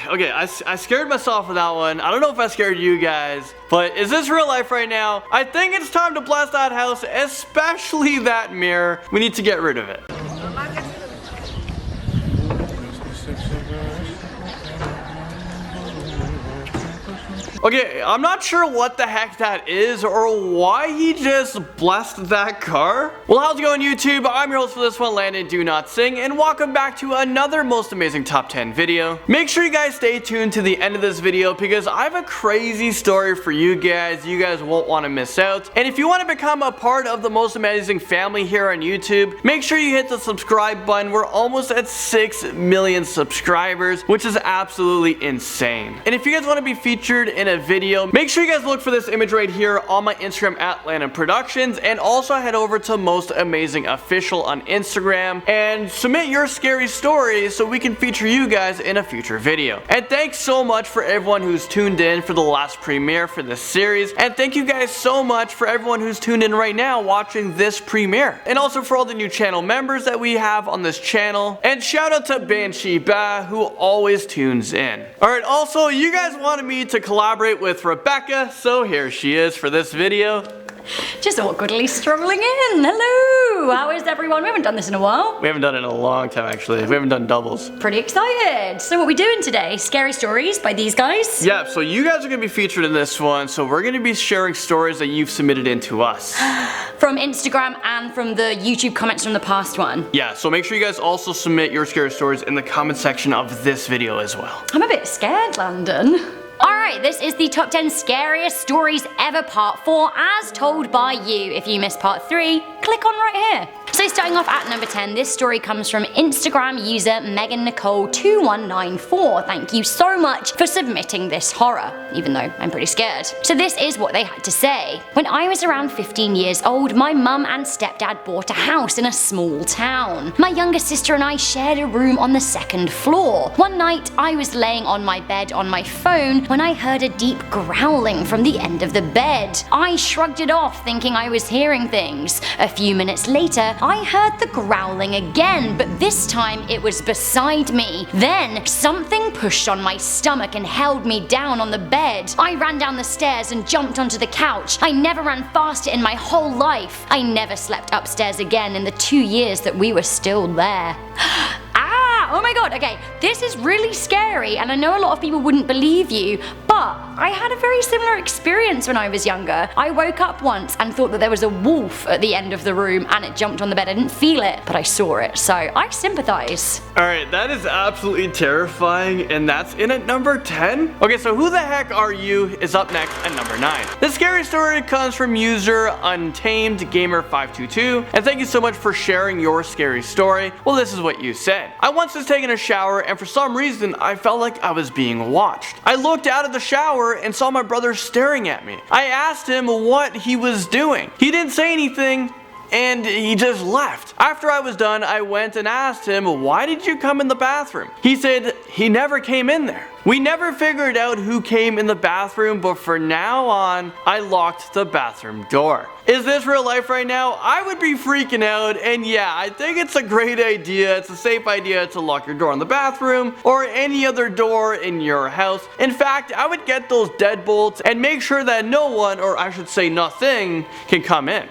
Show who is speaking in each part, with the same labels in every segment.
Speaker 1: Okay, I scared myself with that one. I don't know if I scared you guys, but is this real life right now? I think it's time to blast that house, especially that mirror. We need to get rid of it. Okay, I'm not sure what the heck that is or why he just blessed that car. Well, how's it going, YouTube? I'm your host for this one, Landon Do Not Sing, and welcome back to another most amazing top 10 video. Make sure you guys stay tuned to the end of this video because I have a crazy story for you guys. You guys won't want to miss out. And if you want to become a part of the most amazing family here on YouTube, make sure you hit the subscribe button. We're almost at 6 million subscribers, which is absolutely insane. And if you guys want to be featured in a video, make sure you guys look for this image right here on my Instagram at Landon Productions, and also head over to Most Amazing Official on Instagram and submit your scary stories so we can feature you guys in a future video. And thanks so much for everyone who's tuned in for the last premiere for this series, and thank you guys so much for everyone who's tuned in right now watching this premiere, and also for all the new channel members that we have on this channel, and shout out to Banshee Ba who always tunes in. Alright, also you guys wanted me to collaborate with Rebecca, so here she is for this video.
Speaker 2: Just awkwardly strolling in. Hello! How is everyone? We haven't done this in a while.
Speaker 1: We haven't done it in a long time, actually. We haven't done doubles.
Speaker 2: Pretty excited. So what are we doing today? Scary stories by these guys?
Speaker 1: Yeah, so you guys are going to be featured in this one, so we're going to be sharing stories that you've submitted in to us.
Speaker 2: From Instagram and from the YouTube comments from the past one.
Speaker 1: Yeah, so make sure you guys also submit your scary stories in the comment section of this video as well.
Speaker 2: I'm a bit scared, Landon. Alright, this is the top 10 scariest stories ever part 4 as told by you. If you missed part 3, click on right here. So starting off at number 10, this story comes from Instagram user Megan Nicole 2194. Thank you so much for submitting this horror, even though I'm pretty scared. So this is what they had to say. When I was around 15 years old, my mum and stepdad bought a house in a small town. My younger sister and I shared a room on the second floor. One night, I was laying on my bed on my phone when I heard a deep growling from the end of the bed. I shrugged it off, thinking I was hearing things. A few minutes later, I heard the growling again, but this time it was beside me. Then, something pushed on my stomach and held me down on the bed. I ran down the stairs and jumped onto the couch. I never ran faster in my whole life. I never slept upstairs again in the 2 years that we were still there. Oh my god, okay, this is really scary and I know a lot of people wouldn't believe you, but I had a very similar experience when I was younger. I woke up once and thought that there was a wolf at the end of the room and it jumped on the bed. I didn't feel it, but I saw it, so I sympathize.
Speaker 1: Alright, that is absolutely terrifying, and that's in at number 10? Okay, so who the heck are you is up next at number 9. This scary story comes from user Untamed Gamer 522, and thank you so much for sharing your scary story. Well, this is what you said. I once was taking a shower and for some reason I felt like I was being watched. I looked out of the shower and saw my brother staring at me. I asked him what he was doing. He didn't say anything and he just left. After I was done, I went and asked him, why did you come in the bathroom? He said he never came in there. We never figured out who came in the bathroom, but from now on, I locked the bathroom door. Is this real life right now? I would be freaking out, and yeah, I think it's a great idea. It's a safe idea to lock your door in the bathroom or any other door in your house. In fact, I would get those deadbolts and make sure that no one, or I should say nothing, can come in.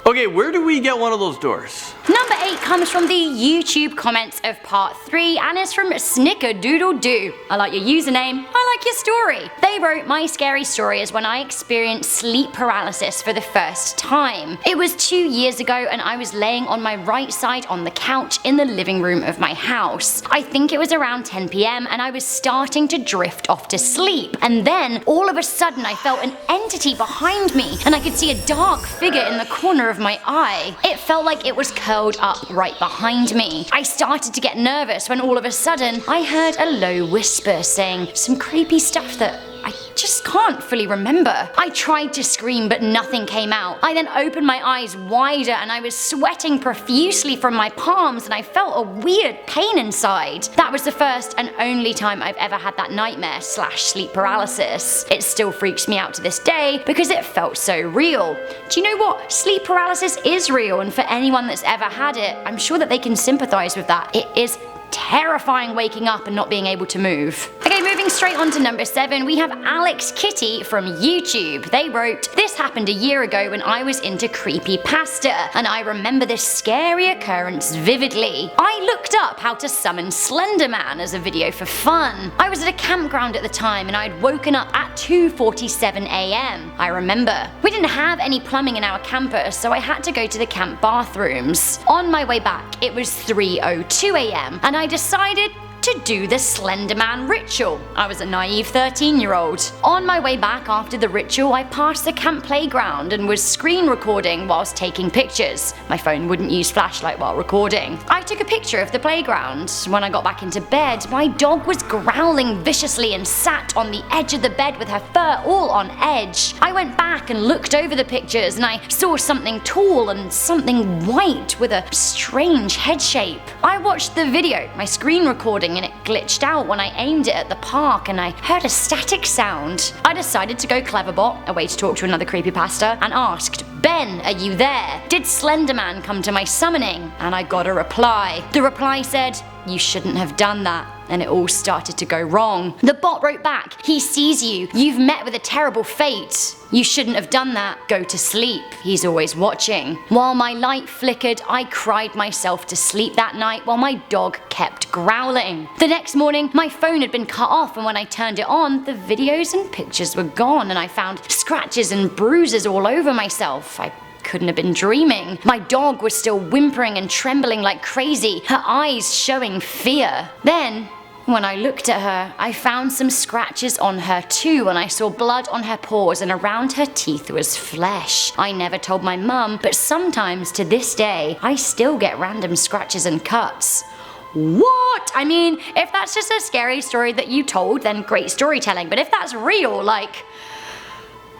Speaker 1: Okay, where do we get one of those doors?
Speaker 2: Number 8 comes from the YouTube comments of part 3 and is from Snickerdoodledoo. I like your username, I like your story. They wrote, my scary story is when I experienced sleep paralysis for the first time. It was 2 years ago and I was laying on my right side on the couch in the living room of my house. I think it was around 10 PM and I was starting to drift off to sleep. And then, all of a sudden I felt an entity behind me and I could see a dark figure in the corner of my eye. It felt like it was curled up right behind me. I started to get nervous when all of a sudden I heard a low whisper saying some creepy stuff that I just can't fully remember. I tried to scream but nothing came out. I then opened my eyes wider and I was sweating profusely from my palms and I felt a weird pain inside. That was the first and only time I've ever had that nightmare / sleep paralysis. It still freaks me out to this day because it felt so real. Do you know what? Sleep paralysis is real, and for anyone that's ever had it, I'm sure that they can sympathize with that. It is terrifying waking up and not being able to move. Okay, moving straight on to number 7, we have Alex Kitty from YouTube. They wrote, "This happened a year ago when I was into creepypasta, and I remember this scary occurrence vividly. I looked up how to summon Slenderman as a video for fun. I was at a campground at the time and I'd woken up at 2:47 AM. I remember. We didn't have any plumbing in our camper, so I had to go to the camp bathrooms. On my way back, it was 3:02 AM, and I decided to do the Slenderman ritual. I was a naive 13-year-old. On my way back after the ritual, I passed the camp playground and was screen recording whilst taking pictures. My phone wouldn't use flashlight while recording. I took a picture of the playground. When I got back into bed, my dog was growling viciously and sat on the edge of the bed with her fur all on edge. I went back and looked over the pictures and I saw something tall and something white with a strange head shape. I watched the video, my screen recording, and it glitched out when I aimed it at the park and I heard a static sound. I decided to go Cleverbot, a way to talk to another creepypasta, and asked, "Ben, are you there? Did Slenderman come to my summoning?" And I got a reply. The reply said, "You shouldn't have done that." And it all started to go wrong. The bot wrote back, "He sees you. You've met with a terrible fate. You shouldn't have done that. Go to sleep. He's always watching." While my light flickered, I cried myself to sleep that night while my dog kept growling. The next morning, my phone had been cut off, and when I turned it on, the videos and pictures were gone, and I found scratches and bruises all over myself. I couldn't have been dreaming. My dog was still whimpering and trembling like crazy, her eyes showing fear. Then, when I looked at her, I found some scratches on her too, and I saw blood on her paws, and around her teeth was flesh. I never told my mum, but sometimes to this day, I still get random scratches and cuts. What? I mean, if that's just a scary story that you told, then great storytelling, but if that's real, like,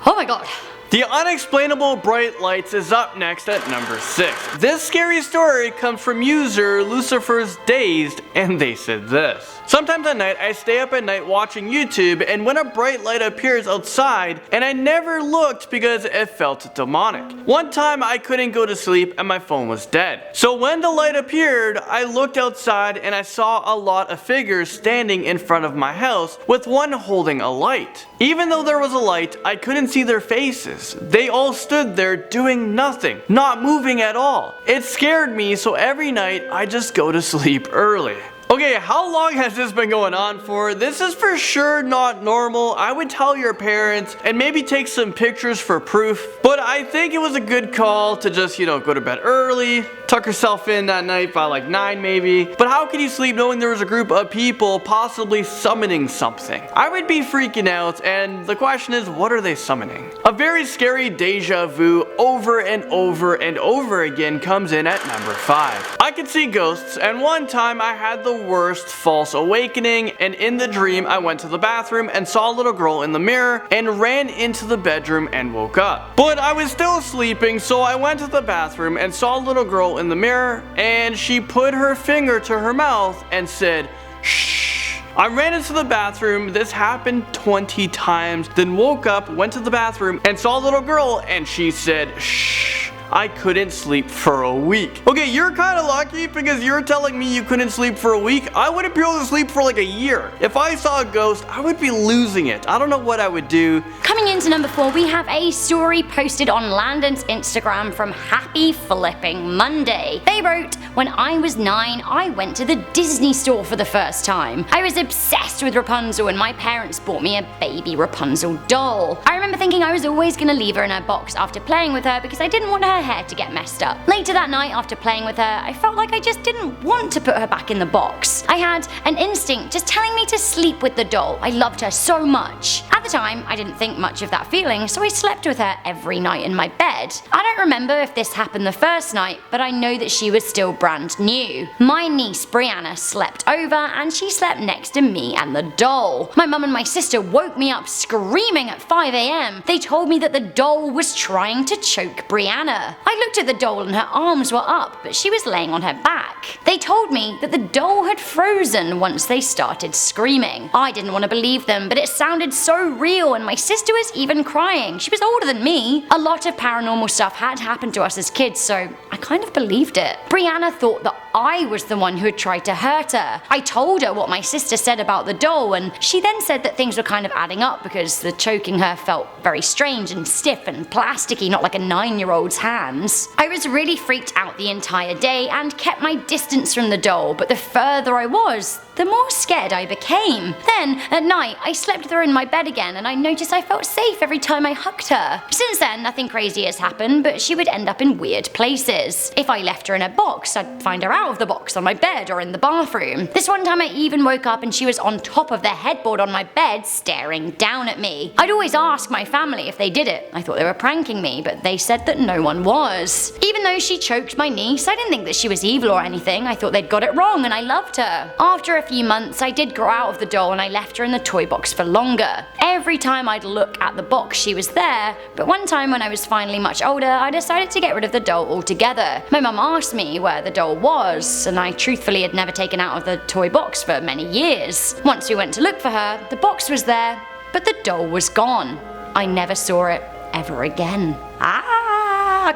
Speaker 2: oh my god.
Speaker 1: The unexplainable bright lights is up next at number 6. This scary story comes from user Lucifer's Dazed, and they said this. Sometimes at night I stay up at night watching YouTube, and when a bright light appears outside, and I never looked because it felt demonic. One time I couldn't go to sleep and my phone was dead. So when the light appeared, I looked outside and I saw a lot of figures standing in front of my house with one holding a light. Even though there was a light, I couldn't see their faces. They all stood there doing nothing, not moving at all. It scared me, so every night I just go to sleep early. Okay, how long has this been going on for? This is for sure not normal. I would tell your parents and maybe take some pictures for proof. But I think it was a good call to just, go to bed early, tuck yourself in that night by like 9 maybe. But how could you sleep knowing there was a group of people possibly summoning something? I would be freaking out, and the question is, what are they summoning? A very scary deja vu over and over and over again comes in at number 5. I could see ghosts, and one time I had the worst false awakening, and in the dream I went to the bathroom and saw a little girl in the mirror and ran into the bedroom and woke up. But I was still sleeping, so I went to the bathroom and saw a little girl in the mirror, and she put her finger to her mouth and said, "Shh." I ran into the bathroom. This happened 20 times, then woke up, went to the bathroom and saw a little girl, and she said, "Shh." I couldn't sleep for a week. Okay, you're kind of lucky because you're telling me you couldn't sleep for a week. I wouldn't be able to sleep for like a year. If I saw a ghost, I would be losing it. I don't know what I would do.
Speaker 2: Coming into number 4, we have a story posted on Landon's Instagram from Happy Flipping Monday. They wrote, "When I was 9, I went to the Disney store for the first time. I was obsessed with Rapunzel, and my parents bought me a baby Rapunzel doll. I remember thinking I was always going to leave her in her box after playing with her because I didn't want her hair to get messed up. Later that night, after playing with her, I felt like I just didn't want to put her back in the box. I had an instinct just telling me to sleep with the doll. I loved her so much. At the time, I didn't think much of that feeling, so I slept with her every night in my bed. I don't remember if this happened the first night, but I know that she was still brand new. My niece Brianna slept over and she slept next to me and the doll. My mum and my sister woke me up screaming at 5 AM. They told me that the doll was trying to choke Brianna. I looked at the doll and her arms were up, but she was laying on her back. They told me that the doll had frozen once they started screaming. I didn't want to believe them, but it sounded so real, and my sister was even crying. She was older than me. A lot of paranormal stuff had happened to us as kids, so I kind of believed it. Brianna thought that I was the one who had tried to hurt her. I told her what my sister said about the doll, and she then said that things were kind of adding up because the choking her felt very strange and stiff and plasticky, not like a 9-year-old's hands. I was really freaked out the entire day and kept my distance from the doll, but the further I was, the more scared I became. Then, at night, I slept with her in my bed again, and I noticed I felt safe every time I hugged her. Since then, nothing crazy has happened, but she would end up in weird places. If I left her in a box, I'd find her out of the box on my bed or in the bathroom. This one time I even woke up and she was on top of the headboard on my bed staring down at me. I'd always ask my family if they did it. I thought they were pranking me, but they said that no one was. Even though she choked my niece, I didn't think that she was evil or anything. I thought they'd got it wrong and I loved her. After a few months, I did grow out of the doll and I left her in the toy box for longer. Every time I'd look at the box, she was there, but one time when I was finally much older, I decided to get rid of the doll altogether. My mum asked me where the doll was, and I truthfully had never taken out of the toy box for many years. Once we went to look for her, the box was there, but the doll was gone. I never saw it ever again.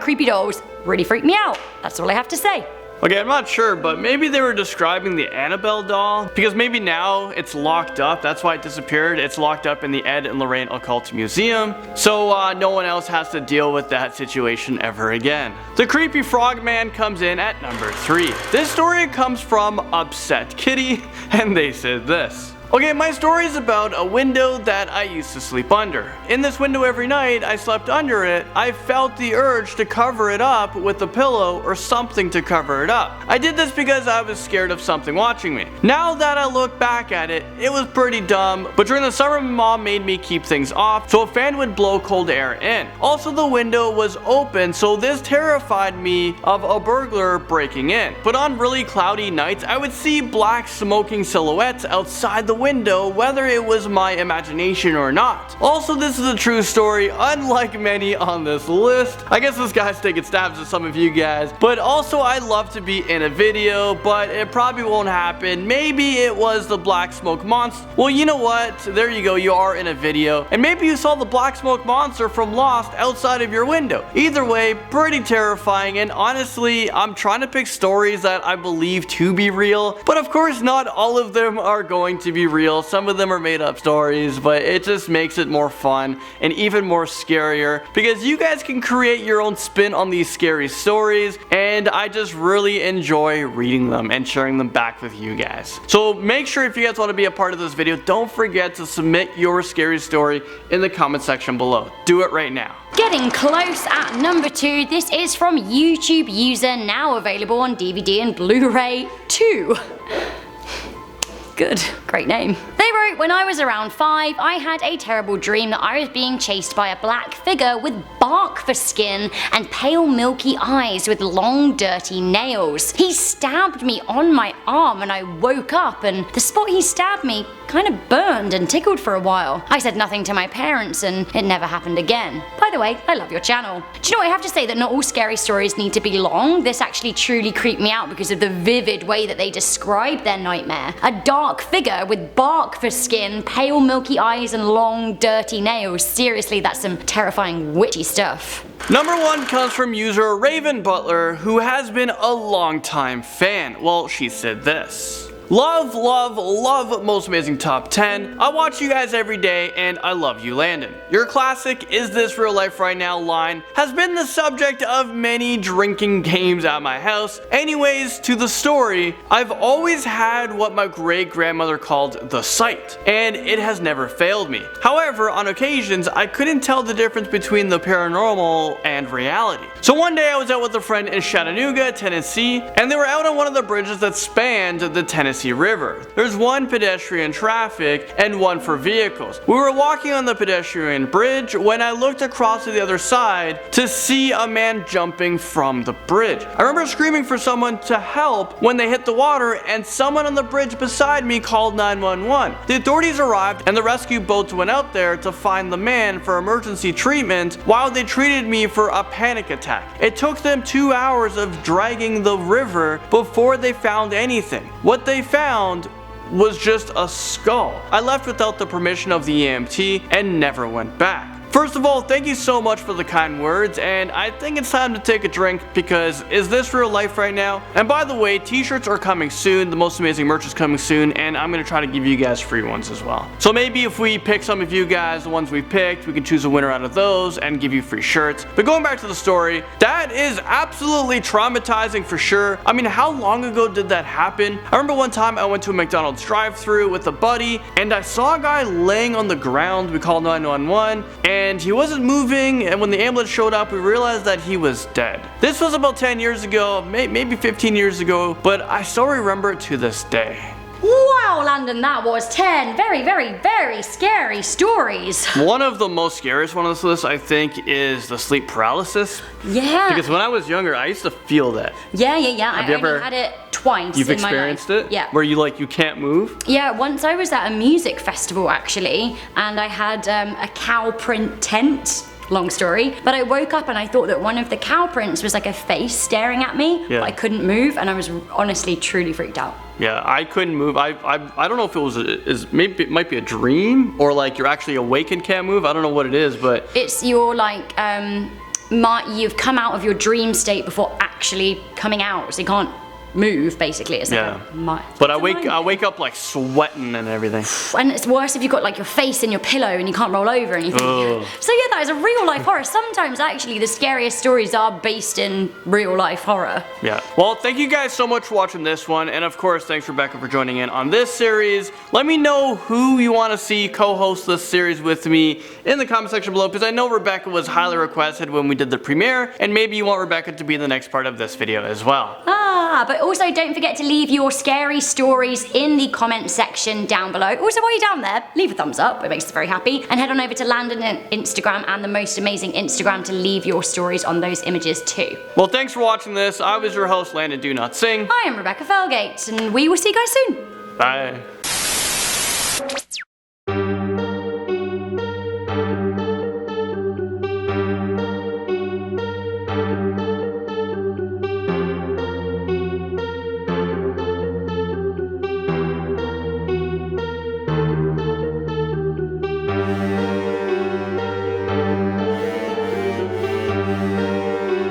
Speaker 2: Creepy dolls really freaked me out. That's all I have to say.
Speaker 1: Okay, I'm not sure, but maybe they were describing the Annabelle doll, because maybe now it's locked up. That's why it disappeared. It's locked up in the Ed and Lorraine Occult Museum, so no one else has to deal with that situation ever again. The Creepy Frogman comes in at number 3. This story comes from Upset Kitty, and they said this. Okay, my story is about a window that I used to sleep under. In this window every night I slept under it, I felt the urge to cover it up with a pillow or something to cover it up. I did this because I was scared of something watching me. Now that I look back at it, it was pretty dumb, but during the summer my mom made me keep things off so a fan would blow cold air in. Also the window was open, so this terrified me of a burglar breaking in. But on really cloudy nights I would see black smoking silhouettes outside the window, whether it was my imagination or not. Also, this is a true story, unlike many on this list. I guess this guy's taking stabs at some of you guys, but also I'd love to be in a video, but it probably won't happen. Maybe it was the black smoke monster. Well, you know what? There you go, you are in a video, and maybe you saw the black smoke monster from Lost outside of your window. Either way, pretty terrifying, and honestly, I'm trying to pick stories that I believe to be real, but of course not all of them are going to be real. Some of them are made up stories, but it just makes it more fun and even more scarier because you guys can create your own spin on these scary stories, and I just really enjoy reading them and sharing them back with you guys. So make sure if you guys want to be a part of this video, don't forget to submit your scary story in the comment section below. Do it right now.
Speaker 2: Getting close at number 2, this is from YouTube user, now available on DVD and Blu-ray 2. Good, great name. They wrote, when I was around 5, I had a terrible dream that I was being chased by a black figure with bark for skin and pale milky eyes with long dirty nails. He stabbed me on my arm and I woke up, and the spot he stabbed me kind of burned and tickled for a while. I said nothing to my parents and it never happened again. By the way, I love your channel. Do you know what, I have to say that not all scary stories need to be long. This actually truly creeped me out because of the vivid way that they described their nightmare. A dark figure with bark for skin, pale milky eyes and long dirty nails. Seriously, that's some terrifying witchy stuff.
Speaker 1: Number 1 comes from user Raven Butler, who has been a long-time fan. Well, she said this. Love, love, love Most Amazing Top 10. I watch you guys every day and I love you, Landon. Your classic Is This Real Life Right Now line has been the subject of many drinking games at my house. Anyways, to the story, I've always had what my great-grandmother called the sight, and it has never failed me. However, on occasions, I couldn't tell the difference between the paranormal and reality. So one day I was out with a friend in Chattanooga, Tennessee, and they were out on one of the bridges that spanned the Tennessee River. There's one pedestrian traffic and one for vehicles. We were walking on the pedestrian bridge when I looked across to the other side to see a man jumping from the bridge. I remember screaming for someone to help when they hit the water, and someone on the bridge beside me called 911. The authorities arrived and the rescue boats went out there to find the man for emergency treatment while they treated me for a panic attack. It took them 2 hours of dragging the river before they found anything. What they found was just a skull. I left without the permission of the EMT and never went back. First of all, thank you so much for the kind words, and I think it's time to take a drink because is this real life right now? And by the way, t-shirts are coming soon, the most amazing merch is coming soon, and I'm gonna try to give you guys free ones as well. So maybe if we pick some of you guys, the ones we picked, we can choose a winner out of those and give you free shirts. But going back to the story, that is absolutely traumatizing for sure. I mean, how long ago did that happen? I remember one time I went to a McDonald's drive-thru with a buddy, and I saw a guy laying on the ground. We called 911, and he wasn't moving, and when the ambulance showed up, we realized that he was dead. This was about 10 years ago, maybe 15 years ago, but I still remember it to this day.
Speaker 2: Wow, Landon, that was 10 very, very, very scary stories.
Speaker 1: One of the most scariest one on this list, I think, is the sleep paralysis.
Speaker 2: Yeah.
Speaker 1: Because when I was younger, I used to feel that.
Speaker 2: Yeah.
Speaker 1: Have you ever
Speaker 2: had it twice
Speaker 1: You've
Speaker 2: in my life.
Speaker 1: experienced it?
Speaker 2: Yeah.
Speaker 1: Where you can't move?
Speaker 2: Yeah, once I was at a music festival actually, and I had a cow print tent. Long story, but I woke up and I thought that one of the cow prints was like a face staring at me,
Speaker 1: yeah.
Speaker 2: But I couldn't move, and I was honestly truly freaked out.
Speaker 1: Yeah, I couldn't move. I don't know if it was maybe it might be a dream or like you're actually awake and can't move. I don't know what it is, but
Speaker 2: it's your like you've come out of your dream state before actually coming out, so you can't move basically. It's like
Speaker 1: but I wake up like sweating and everything.
Speaker 2: And it's worse if you've got like your face in your pillow and you can't roll over and you think, so yeah, that is a real life horror. Sometimes actually the scariest stories are based in real life horror.
Speaker 1: Yeah. Well, thank you guys so much for watching this one, and of course thanks Rebecca for joining in on this series. Let me know who you want to see co-host this series with me in the comment section below, because I know Rebecca was highly requested when we did the premiere, and maybe you want Rebecca to be the next part of this video as well.
Speaker 2: But also don't forget to leave your scary stories in the comment section down below. Also, while you're down there, leave a thumbs up, it makes us very happy. And head on over to Landon Instagram and the most amazing Instagram to leave your stories on those images too.
Speaker 1: Well, thanks for watching this. I was your host, Landon Do Not Sing.
Speaker 2: I am Rebecca Felgate, and we will see you guys soon.
Speaker 1: Bye.